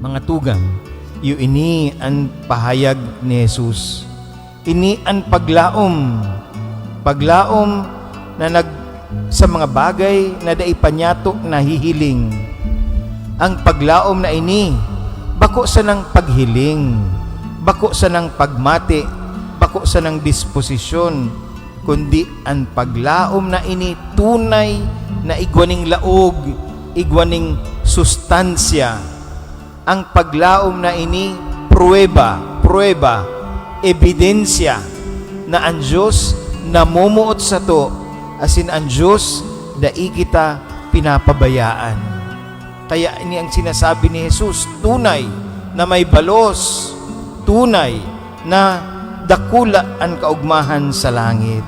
Mga tugang, yu ini ang pahayag ni Jesus. Ini ang paglaom na sa mga bagay na daipanyato na hihiling. Ang paglaom na ini, bako sa ng paghiling, bako sa ng pagmati, bako sa ng disposisyon, kundi ang paglaom na ini tunay na igwaning laog, igwaning sustansya. Ang paglaom na ini pruweba, ebidensya na ang Diyos namumuot sa to, asin ang Diyos dai kita pinapabayaan. Kaya ini ang sinasabi ni Jesus, tunay na may balos, tunay na dakula ang kaugmahan sa langit.